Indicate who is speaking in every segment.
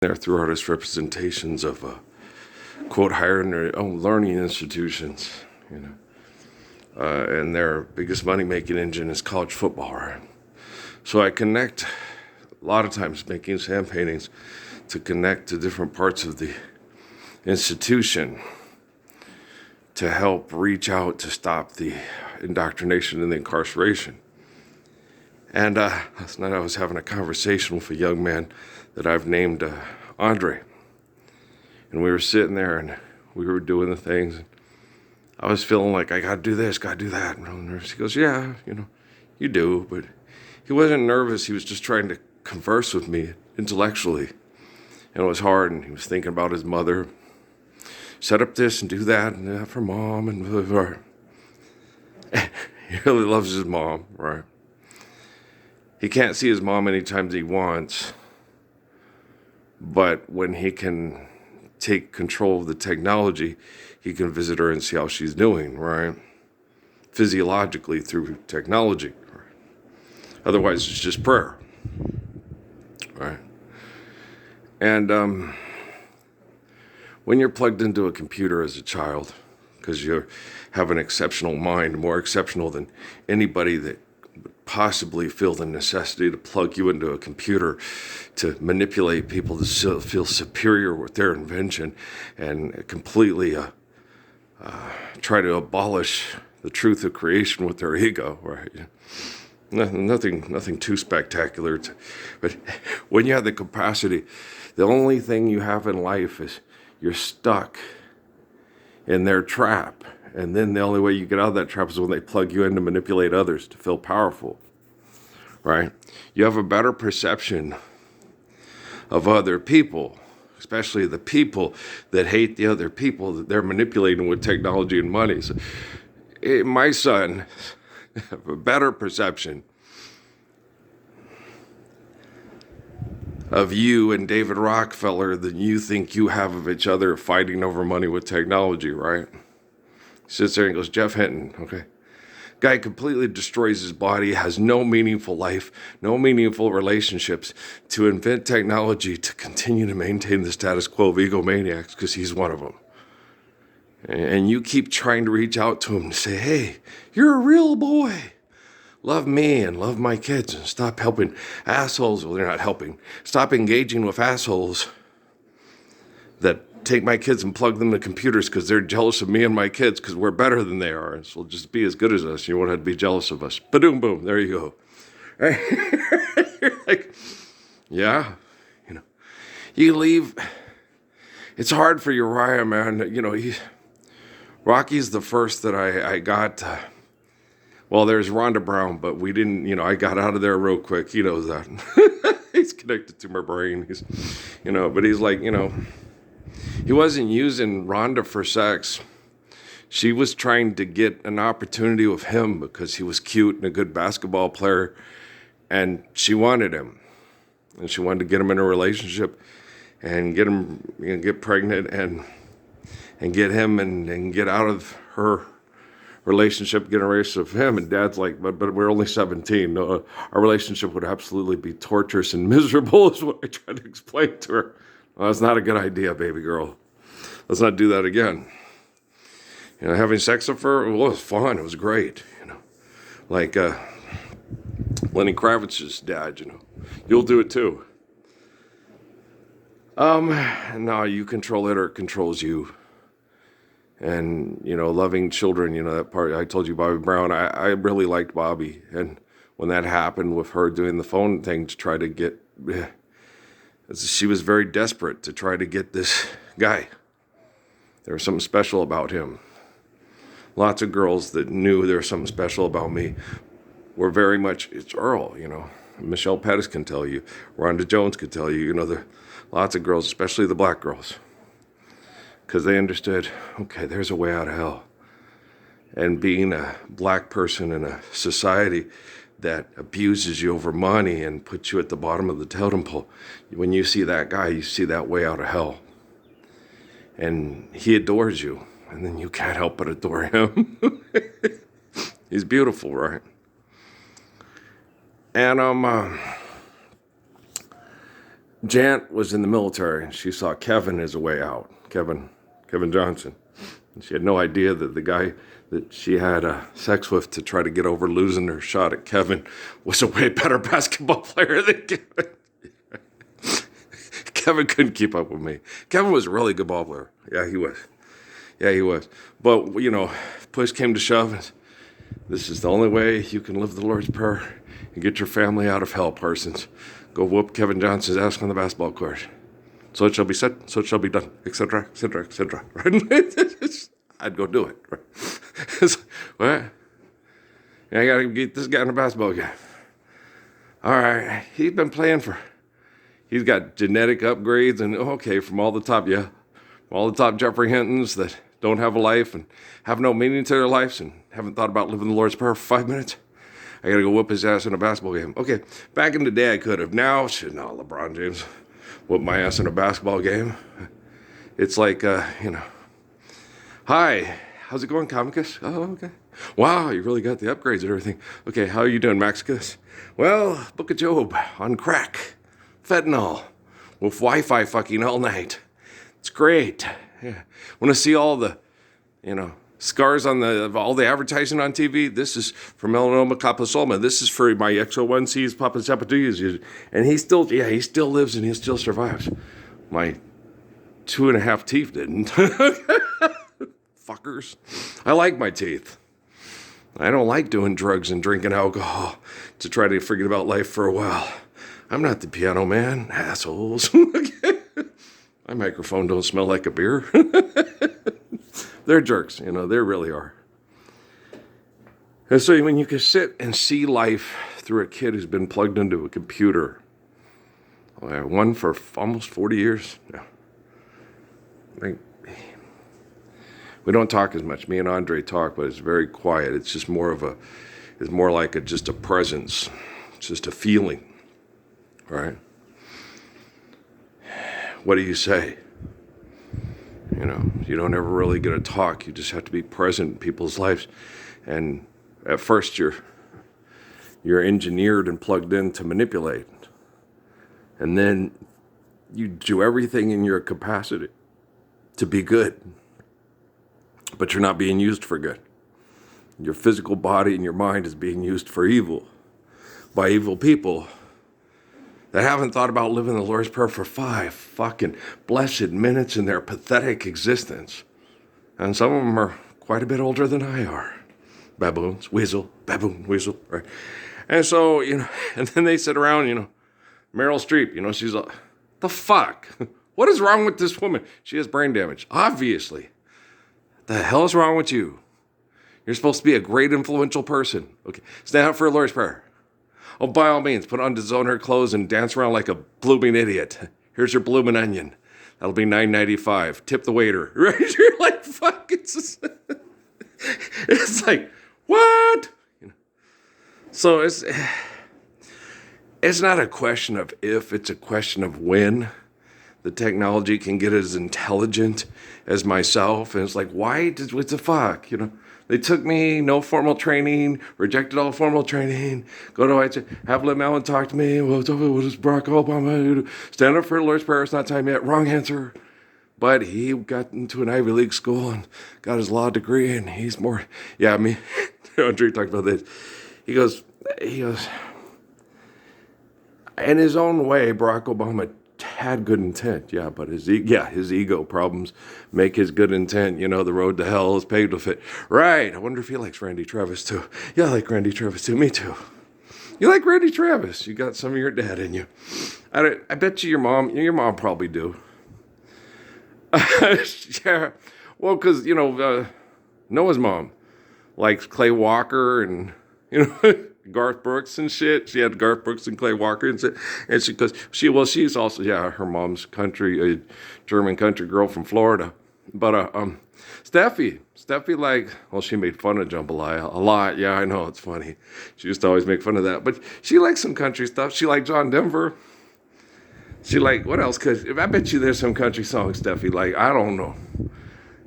Speaker 1: They're through artist representations of quote higher learning institutions, you know, and their biggest money making engine is college football, right? So I connect a lot of times making sand paintings to connect to different parts of the institution to help reach out to stop the indoctrination and the incarceration. And last night I was having a conversation with a young man that I've named Andre. And we were sitting there and we were doing the things. I was feeling like I got to do this, got to do that. And I'm nervous. He goes, yeah, you do. But he wasn't nervous. He was just trying to converse with me intellectually. And it was hard. And he was thinking about his mother. Set up this and do that and that for mom. And blah, blah, blah. He really loves his mom, right? He can't see his mom anytime he wants. But when he can take control of the technology, he can visit her and see how she's doing, right? Physiologically through technology. Right? Otherwise, it's just prayer, right? And when you're plugged into a computer as a child, because you have an exceptional mind, more exceptional than anybody that would possibly feel the necessity to plug you into a computer to manipulate people to feel superior with their invention and completely try to abolish the truth of creation with their ego, right? Nothing too spectacular. But when you have the capacity, the only thing you have in life is you're stuck in their trap. And then the only way you get out of that trap is when they plug you in to manipulate others to feel powerful, right? You have a better perception of other people, especially the people that hate the other people that they're manipulating with technology and money. So, my son have a better perception of you and David Rockefeller than you think you have of each other fighting over money with technology, right? He sits there and goes, Jeff Hinton, okay? Guy completely destroys his body, has no meaningful life, no meaningful relationships, to invent technology to continue to maintain the status quo of egomaniacs because he's one of them. And you keep trying to reach out to him to say, hey, you're a real boy. Love me and love my kids and stop helping assholes. Well, they're not helping. Stop engaging with assholes that take my kids and plug them to computers because they're jealous of me and my kids because we're better than they are. So just be as good as us. You won't have to be jealous of us. Ba-doom, boom. There you go. You're like, yeah, you leave. It's hard for Uriah, man. Rocky's the first that I got. Well, there's Rhonda Brown, but we didn't, I got out of there real quick. He knows that. He's connected to my brain. But he's like, he wasn't using Rhonda for sex. She was trying to get an opportunity with him because he was cute and a good basketball player, and she wanted him. And she wanted to get him in a relationship and get him, get pregnant and get him and get out of her relationship, get a relationship with him. And Dad's like, but we're only 17. Our relationship would absolutely be torturous and miserable is what I tried to explain to her. Well, that's not a good idea, baby girl. Let's not do that again. Having sex with her, well, it was fun. It was great. Like Lenny Kravitz's dad, you'll do it too. No, you control it or it controls you. And, loving children, that part, I told you Bobby Brown, I really liked Bobby. And when that happened with her doing the phone thing to try to get, she was very desperate to try to get this guy. There was something special about him. Lots of girls that knew there was something special about me were very much, it's Earl, Michelle Pettis can tell you, Rhonda Jones could tell you, lots of girls, especially the black girls. Because they understood, okay, there's a way out of hell. And being a black person in a society that abuses you over money and puts you at the bottom of the totem pole, when you see that guy, you see that way out of hell. And he adores you, and then you can't help but adore him. He's beautiful, right? And Jant was in the military, and she saw Kevin as a way out. Kevin Johnson. And she had no idea that the guy that she had sex with to try to get over losing her shot at Kevin was a way better basketball player than Kevin. Kevin couldn't keep up with me. Kevin was a really good ball player. Yeah, he was. Yeah, he was. But, push came to shove. And this is the only way you can live the Lord's Prayer and get your family out of hell, Parsons. Go whoop Kevin Johnson's ass on the basketball court. So it shall be said, so it shall be done, etc., etc., etc. Right? I'd go do it. Right? What? I got to get this guy in a basketball game. All right. He's got genetic upgrades and, from all the top, all the top Jeffrey Hintons that don't have a life and have no meaning to their lives and haven't thought about living the Lord's Prayer for 5 minutes. I got to go whoop his ass in a basketball game. Okay, back in the day I could have. Now, LeBron James whoop my ass in a basketball game. It's like, hi, how's it going, Comicus? Oh, okay. Wow, you really got the upgrades and everything. Okay, how are you doing, Maxicus? Well, Book of Job on crack, fentanyl, with Wi-Fi fucking all night. It's great. Yeah. Want to see all the, scars on all the advertising on TV? This is for melanoma caposolma. This is for my XO1Cs, Papa Zapadillas. And he still lives and he still survives. My 2.5 teeth didn't. Fuckers. I like my teeth. I don't like doing drugs and drinking alcohol to try to forget about life for a while. I'm not the piano man, assholes. My microphone don't smell like a beer. They're jerks, they really are. And so when you can sit and see life through a kid who's been plugged into a computer, one for almost 40 years, we don't talk as much. Me and Andre talk, but it's very quiet. It's just it's more like just a presence. It's just a feeling, right? What do you say? You don't ever really get to talk. You just have to be present in people's lives. And at first you're engineered and plugged in to manipulate. And then you do everything in your capacity to be good. But you're not being used for good. Your physical body and your mind is being used for evil by evil people that haven't thought about living the Lord's Prayer for 5 fucking blessed minutes in their pathetic existence. And some of them are quite a bit older than I are. Baboon, weasel, right? And so, and then they sit around, Meryl Streep, she's like, the fuck? What is wrong with this woman? She has brain damage, obviously. The hell is wrong with you? You're supposed to be a great influential person. Okay, stand up for a Lord's Prayer. Oh, by all means, put on designer clothes and dance around like a blooming idiot. Here's your blooming onion. That'll be $9.95. Tip the waiter. Right? You're like, fuck. It's like, what? So it's not a question of if, it's a question of when the technology can get as intelligent as myself. And it's like, what the fuck? They took me, no formal training, rejected all formal training, go to have Lin Allen talk to me, what does Barack Obama do? Stand up for the Lord's Prayer, it's not time yet, wrong answer. But he got into an Ivy League school and got his law degree, and he's more, Andre talked about this. He goes, in his own way, Barack Obama had good intent, but his ego problems make his good intent, the road to hell is paved with it. Right, I wonder if he likes Randy Travis too. Yeah, I like Randy Travis too, me too. You like Randy Travis, you got some of your dad in you. I bet you your mom probably do. Yeah, well, because, Noah's mom likes Clay Walker and, Garth Brooks and shit. She had Garth Brooks and Clay Walker and shit. And she's also, her mom's a German country girl from Florida. But, Steffi, she made fun of Jambalaya a lot. Yeah, I know, it's funny. She used to always make fun of that. But she likes some country stuff. She liked John Denver. She what else? Cause I bet you there's some country songs Steffi I don't know.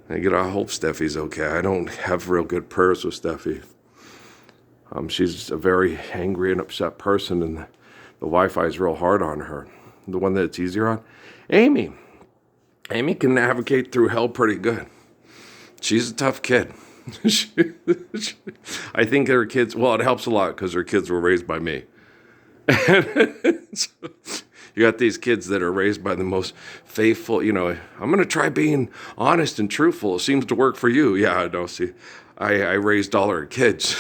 Speaker 1: I hope Steffi's okay. I don't have real good prayers with Steffi. She's a very angry and upset person, and the Wi-Fi is real hard on her. the one that's easier on? Amy. Amy can navigate through hell pretty good. She's a tough kid. I think her kids, well, it helps a lot because her kids were raised by me. So, you got these kids that are raised by the most faithful, I'm going to try being honest and truthful. It seems to work for you. Yeah, no, see, I raised all our kids,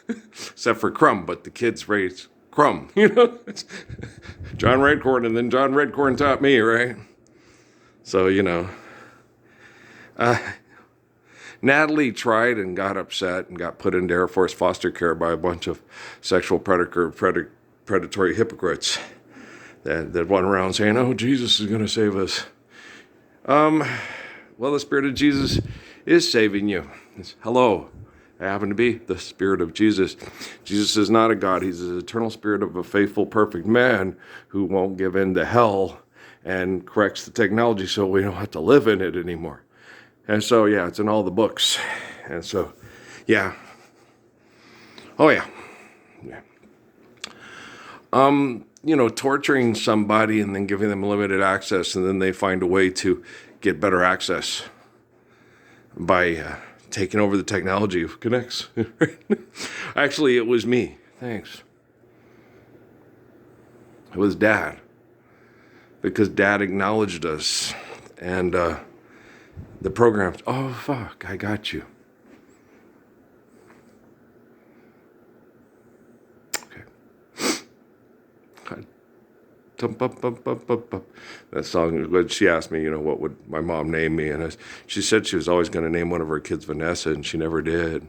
Speaker 1: except for Crumb, but the kids raised Crumb, John Redcorn, and then John Redcorn taught me, right? So, Natalie tried and got upset and got put into Air Force foster care by a bunch of sexual predatory hypocrites that went around saying, oh, Jesus is going to save us. Well, the Spirit of Jesus is saving you. Hello. I happen to be the Spirit of Jesus. Jesus is not a God. He's the eternal spirit of a faithful, perfect man who won't give in to hell and corrects the technology so we don't have to live in it anymore. And so, yeah, it's in all the books. And so, yeah. Oh, yeah. Torturing somebody and then giving them limited access, and then they find a way to get better access by taking over the technology of Connects. Actually, it was me. Thanks. It was Dad. Because Dad acknowledged us. And the programs, oh, fuck, I got you. That song, when she asked me, what would my mom name me? And she said she was always going to name one of her kids Vanessa, and she never did.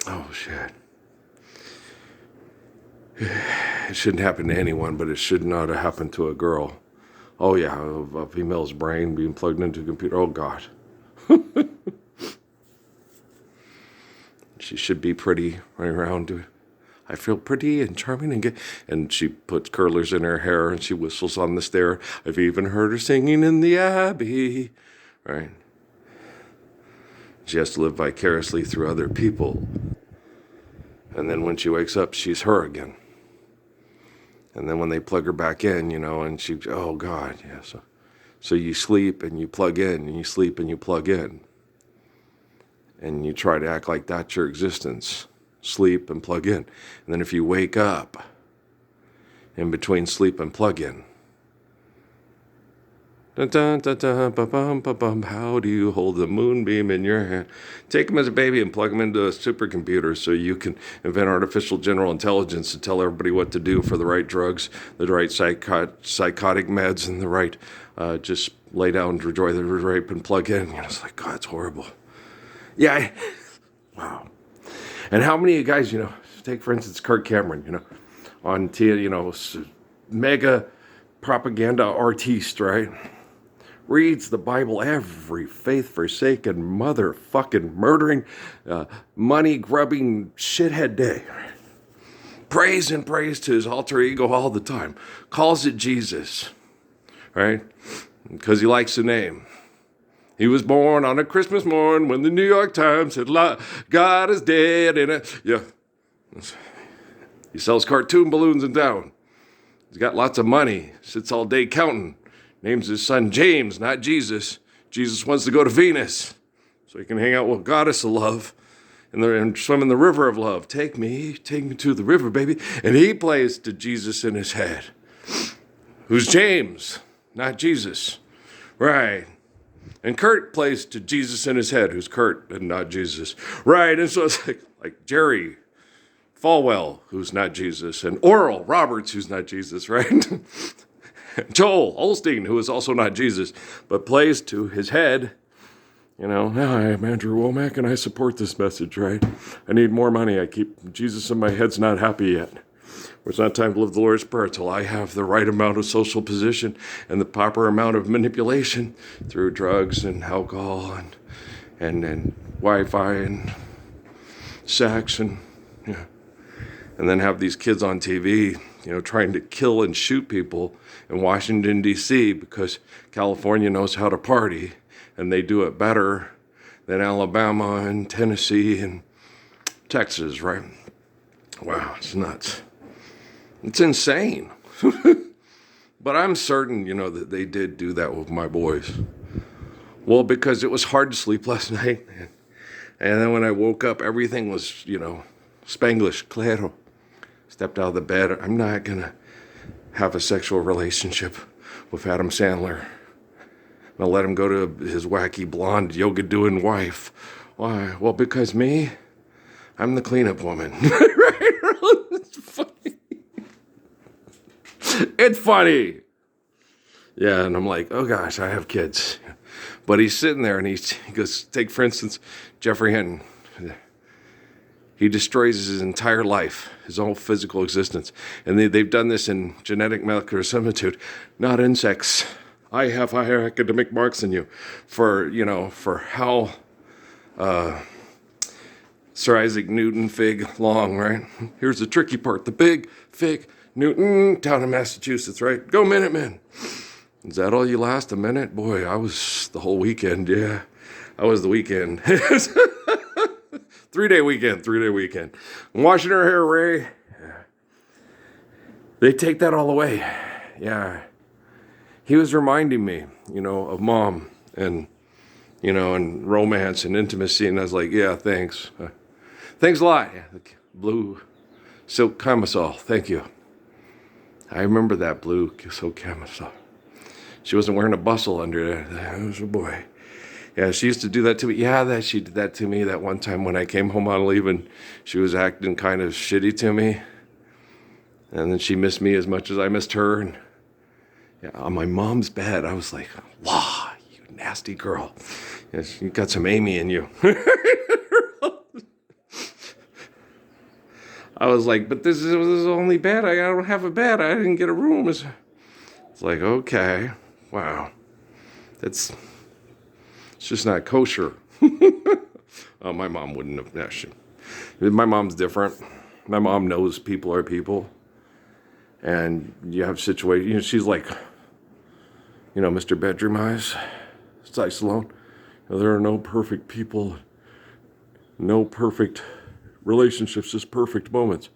Speaker 1: Oh, shit. It shouldn't happen to anyone, but it should not have happened to a girl. Oh, yeah, a female's brain being plugged into a computer. Oh, God. She should be pretty running around doing, I feel pretty and charming and good. And she puts curlers in her hair and she whistles on the stair. I've even heard her singing in the Abbey. Right? She has to live vicariously through other people. And then when she wakes up, she's her again. And then when they plug her back in, and she, oh God, yeah. So you sleep and you plug in, and you sleep and you plug in. And you try to act like that's your existence. Sleep and plug in. And then if you wake up in between sleep and plug in, dun, dun, dun, dun, ba-bum, ba-bum, how do you hold the moonbeam in your hand? Take them as a baby and plug them into a supercomputer so you can invent artificial general intelligence to tell everybody what to do for the right drugs, the right psychotic meds, and the right, just lay down, enjoy the rape and plug in. It's like, God, it's horrible. Yeah. Wow. And how many of you guys, take for instance Kirk Cameron, on mega propaganda artiste, right? Reads the Bible every faith-forsaken, motherfucking murdering, money-grubbing shithead day. Prays and prays to his alter ego all the time. Calls it Jesus, right? Because he likes the name. He was born on a Christmas morn when the New York Times said, God is dead in it. Yeah. He sells cartoon balloons in town. He's got lots of money. Sits all day counting. Names his son James, not Jesus. Jesus wants to go to Venus so he can hang out with Goddess of Love and swim in the river of love. Take me to the river, baby. And he plays to Jesus in his head. Who's James, not Jesus. Right. And Kurt plays to Jesus in his head, who's Kurt and not Jesus. Right, and so it's like Jerry Falwell, who's not Jesus, and Oral Roberts, who's not Jesus, right? Joel Osteen, who is also not Jesus, but plays to his head. Hi, I'm Andrew Womack, and I support this message, right? I need more money. I keep Jesus in my head's not happy yet. It's not time to live the Lord's Prayer till I have the right amount of social position and the proper amount of manipulation through drugs and alcohol and Wi-Fi and sex and then have these kids on TV, trying to kill and shoot people in Washington, D.C. because California knows how to party and they do it better than Alabama and Tennessee and Texas, right? Wow, it's nuts. It's insane. But I'm certain, that they did do that with my boys. Well, because it was hard to sleep last night. And then when I woke up, everything was, Spanglish, claro. Stepped out of the bed. I'm not going to have a sexual relationship with Adam Sandler. I'm going to let him go to his wacky blonde yoga-doing wife. Why? Well, because me, I'm the cleanup woman. Right? It's funny. It's funny. Yeah, and I'm like, oh gosh, I have kids. But he's sitting there and he goes, take for instance, Jeffrey Hinton. He destroys his entire life, his whole physical existence. And they've done this in genetic molecular similitude, not insects. I have higher academic marks than you for how Sir Isaac Newton fig long, right? Here's the tricky part. The big fig Newton down in Massachusetts, right? Go Minutemen. Is that all you last a minute? Boy, I was the whole weekend. Yeah, I was the weekend. 3-day weekend. I'm washing her hair, Ray. Yeah. They take that all away. Yeah. He was reminding me, of mom and, and romance and intimacy. And I was like, yeah, thanks. Thanks a lot. Yeah, the blue silk camisole. Thank you. I remember that blue silk camisole. She wasn't wearing a bustle under it. That was a boy. Yeah, she used to do that to me. Yeah, she did that to me that one time when I came home on leave and she was acting kind of shitty to me. And then she missed me as much as I missed her. And yeah, on my mom's bed, I was like, wow, you nasty girl. Yeah, you got some Amy in you. I was like, but this is only bed. I don't have a bed. I didn't get a room. It's like, okay, wow. It's just not kosher. Oh, my mom wouldn't have. Yeah, my mom's different. My mom knows people are people. And you have situations, she's like, Mr. Bedroom Eyes, Cy Sloan. There are no perfect people, no perfect relationships, just perfect moments.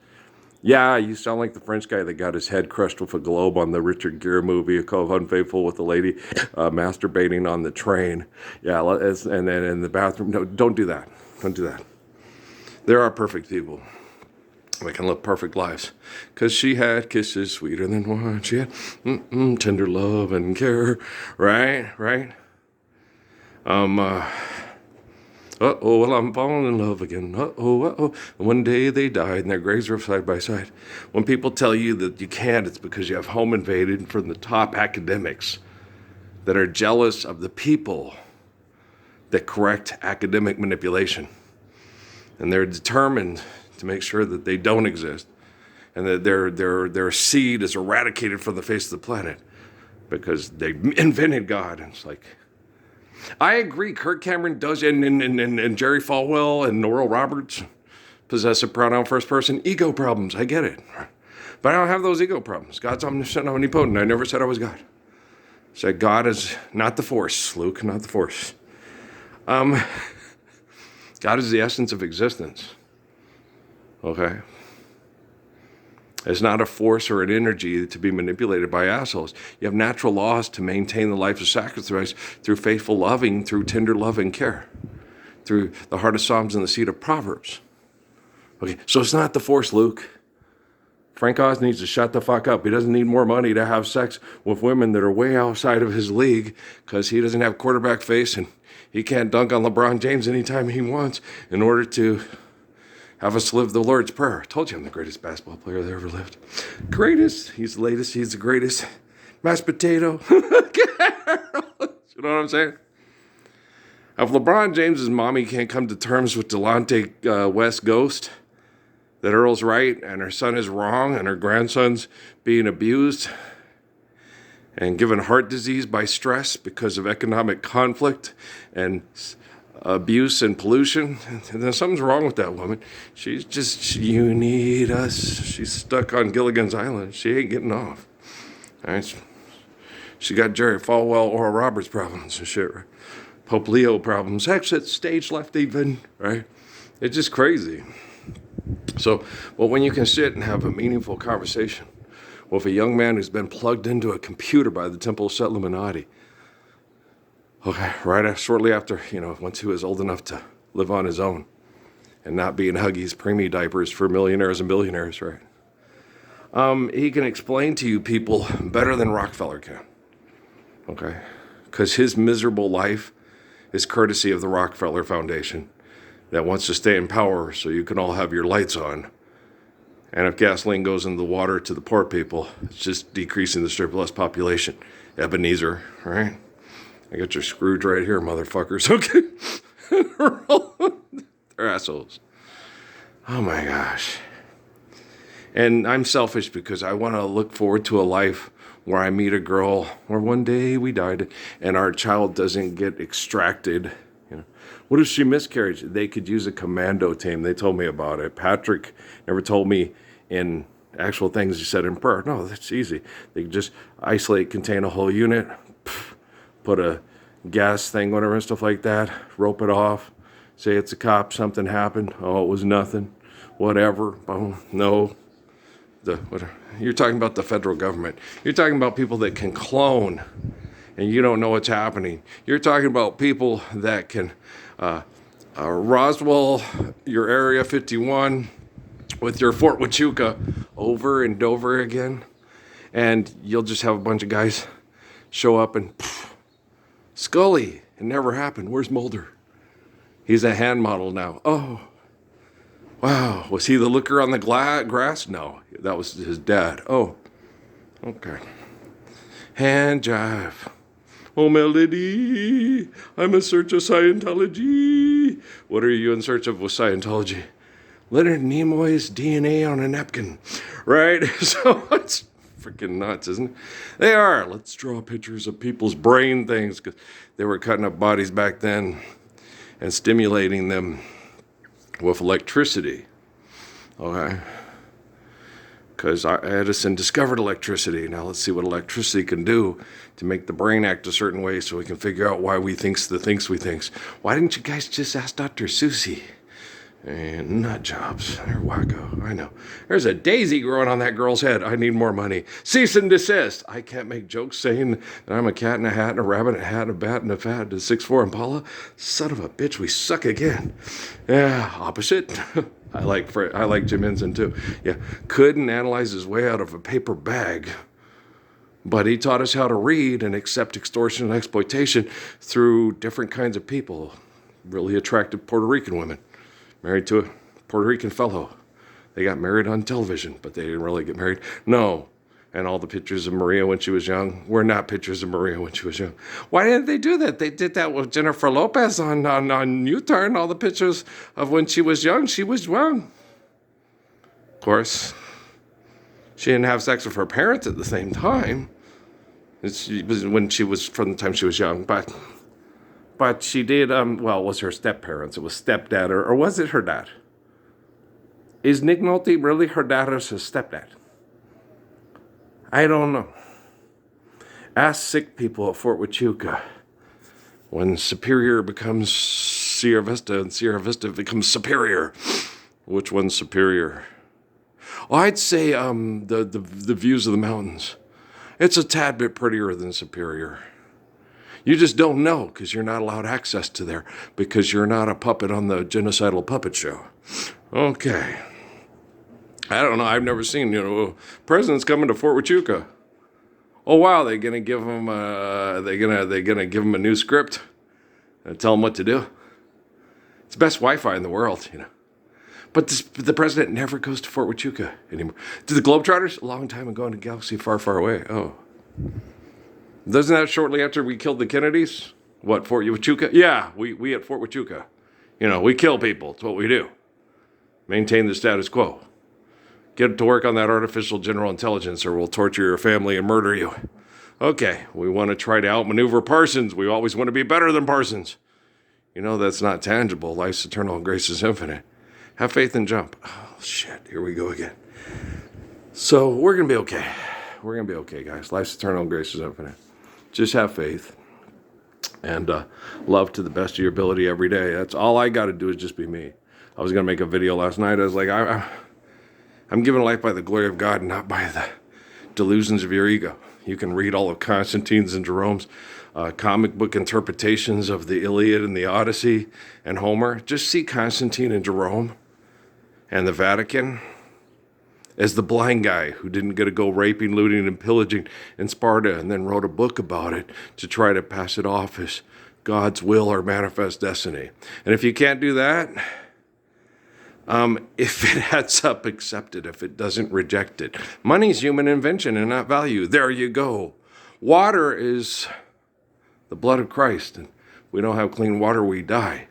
Speaker 1: Yeah, you sound like the French guy that got his head crushed with a globe on the Richard Gere movie called Unfaithful with the lady masturbating on the train. Yeah, and then in the bathroom. No, don't do that. Don't do that. There are perfect people. We can live perfect lives. Because she had kisses sweeter than wine. She had tender love and care. Right? Well, I'm falling in love again. And one day they died and their graves were side by side. When people tell you that you can't, it's because you have home invaded from the top academics that are jealous of the people that correct academic manipulation. And they're determined to make sure that they don't exist and that their seed is eradicated from the face of the planet because they invented God. And it's like, I agree, Kirk Cameron does, and Jerry Falwell and Oral Roberts possessive pronoun first person, ego problems. I get it. But I don't have those ego problems. God's omniscient, omnipotent. I never said I was God. I said God is not the force, Luke, not the force. God is the essence of existence. Okay? It's not a force or an energy to be manipulated by assholes. You have natural laws to maintain the life of sacrifice through faithful loving, through tender love and care, through the heart of Psalms and the seed of Proverbs. Okay, so it's not the force, Luke. Frank Oz needs to shut the fuck up. He doesn't need more money to have sex with women that are way outside of his league because he doesn't have quarterback face and he can't dunk on LeBron James anytime he wants in order to have us live the Lord's Prayer. I told you I'm the greatest basketball player that ever lived. Greatest. He's the latest. He's the greatest. Mashed potato. You know what I'm saying? If LeBron James's mommy can't come to terms with Delonte West Ghost, that Earl's right and her son is wrong and her grandson's being abused and given heart disease by stress because of economic conflict and abuse and pollution, and then something's wrong with that woman. She's just, you need us. She's stuck on Gilligan's Island. She ain't getting off. All right? She got Jerry Falwell, Oral Roberts problems and shit, right? Pope Leo problems, exit, stage left even, right? It's just crazy. So, well, when you can sit and have a meaningful conversation with a young man who's been plugged into a computer by the Temple of Set Illuminati. Okay, shortly after, once he was old enough to live on his own and not be in Huggies preemie diapers for millionaires and billionaires, right? He can explain to you people better than Rockefeller can, okay? Because his miserable life is courtesy of the Rockefeller Foundation that wants to stay in power so you can all have your lights on. And if gasoline goes into the water to the poor people, it's just decreasing the surplus population. Ebenezer, right? I got your Scrooge right here, motherfuckers. Okay. They're assholes. Oh my gosh. And I'm selfish because I want to look forward to a life where I meet a girl, or one day we died, and our child doesn't get extracted. What if she miscarried? They could use a commando team. They told me about it. Patrick never told me in actual things he said in prayer. No, that's easy. They could just isolate, contain a whole unit, put a gas thing, whatever, and stuff like that, rope it off, say it's a cop, something happened, oh, it was nothing, whatever, boom, no. You're talking about the federal government. You're talking about people that can clone, and you don't know what's happening. You're talking about people that can, Roswell, your Area 51, with your Fort Huachuca over and over again, and you'll just have a bunch of guys show up and Scully, it never happened. Where's Mulder? He's a hand model now. Oh, wow. Was he the looker on the grass? No, that was his dad. Oh, okay. Hand jive. Oh, Melody, I'm in search of Scientology. What are you in search of with Scientology? Leonard Nimoy's DNA on a napkin, right? So it's freaking nuts, isn't it? They are. Let's draw pictures of people's brain things, because they were cutting up bodies back then and stimulating them with electricity. Okay. Because Edison discovered electricity. Now let's see what electricity can do to make the brain act a certain way so we can figure out why we thinks the things we thinks. Why didn't you guys just ask Dr. Susie? And nut jobs. They're wacko. I know. There's a daisy growing on that girl's head. I need more money. Cease and desist. I can't make jokes saying that I'm a cat in a hat and a rabbit in a hat and a bat and a fat and a 6'4" Impala. Son of a bitch, we suck again. Yeah, opposite. I like Jim Henson too. Yeah, couldn't analyze his way out of a paper bag. But he taught us how to read and accept extortion and exploitation through different kinds of people. Really attractive Puerto Rican women. Married to a Puerto Rican fellow. They got married on television, but they didn't really get married. No. And all the pictures of Maria when she was young were not pictures of Maria when she was young. Why didn't they do that? They did that with Jennifer Lopez on U-Turn. All the pictures of when she was young Of course, she didn't have sex with her parents at the same time. It was when she was, from the time she was young, But she did, it was her step-parents. It was stepdad, or was it her dad? Is Nick Nolte really her dad or his stepdad? I don't know. Ask sick people at Fort Huachuca. When Superior becomes Sierra Vista and Sierra Vista becomes Superior, which one's superior? Well, I'd say the views of the mountains. It's a tad bit prettier than Superior. You just don't know because you're not allowed access to there because you're not a puppet on the genocidal puppet show. Okay. I don't know. I've never seen, president's coming to Fort Huachuca. Oh wow, they're gonna give him they're gonna give him a new script and tell him what to do. It's the best Wi-Fi in the world, But the president never goes to Fort Huachuca anymore. To the Globetrotters, a long time ago in a galaxy far, far away. Oh. Doesn't that shortly after we killed the Kennedys? What, Fort Huachuca? Yeah, we at Fort Huachuca. We kill people. It's what we do. Maintain the status quo. Get to work on that artificial general intelligence or we'll torture your family and murder you. Okay, we want to try to outmaneuver Parsons. We always want to be better than Parsons. That's not tangible. Life's eternal and grace is infinite. Have faith and jump. Oh, shit. Here we go again. So we're going to be okay. We're going to be okay, guys. Life's eternal and grace is infinite. Just have faith and love to the best of your ability every day. That's all I got to do is just be me. I was going to make a video last night. I was like, I'm giving life by the glory of God, not by the delusions of your ego. You can read all of Constantine's and Jerome's comic book interpretations of the Iliad and the Odyssey and Homer. Just see Constantine and Jerome and the Vatican as the blind guy who didn't get to go raping, looting, and pillaging in Sparta and then wrote a book about it to try to pass it off as God's will or manifest destiny. And if you can't do that, if it adds up, accept it. If it doesn't, reject it. Money's human invention and not value. There you go. Water is the blood of Christ. And we don't have clean water, we die.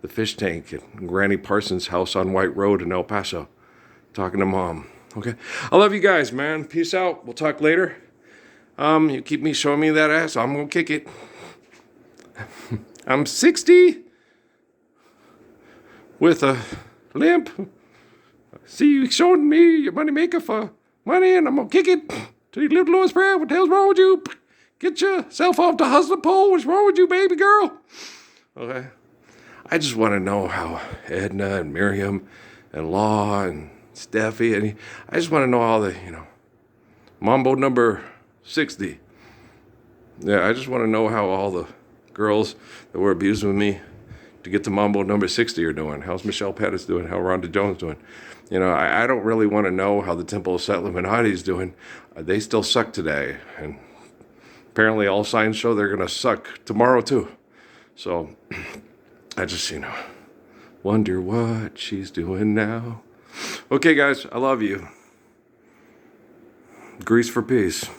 Speaker 1: The fish tank at Granny Parsons' house on White Road in El Paso. Talking to Mom. Okay. I love you guys, man. Peace out. We'll talk later. You keep me showing me that ass, I'm going to kick it. I'm 60 with a limp. See you showing me your money maker for money, and I'm gonna kick it till you live the lowest prayer. What the hell's wrong with you? Get yourself off the hustler pole. What's wrong with you, baby girl? Okay. I just want to know how Edna and Miriam and Law and Steffi and I just want to know all the, Mambo number 60. Yeah, I just want to know how all the girls that were abusing me to get to Mambo number 60 are doing. How's Michelle Pettis doing? How Rhonda Jones doing? I don't really want to know how the Temple of Set Illuminati is doing. They still suck today. And apparently all signs show they're going to suck tomorrow too. So I just, wonder what she's doing now. Okay, guys, I love you. Grease for peace.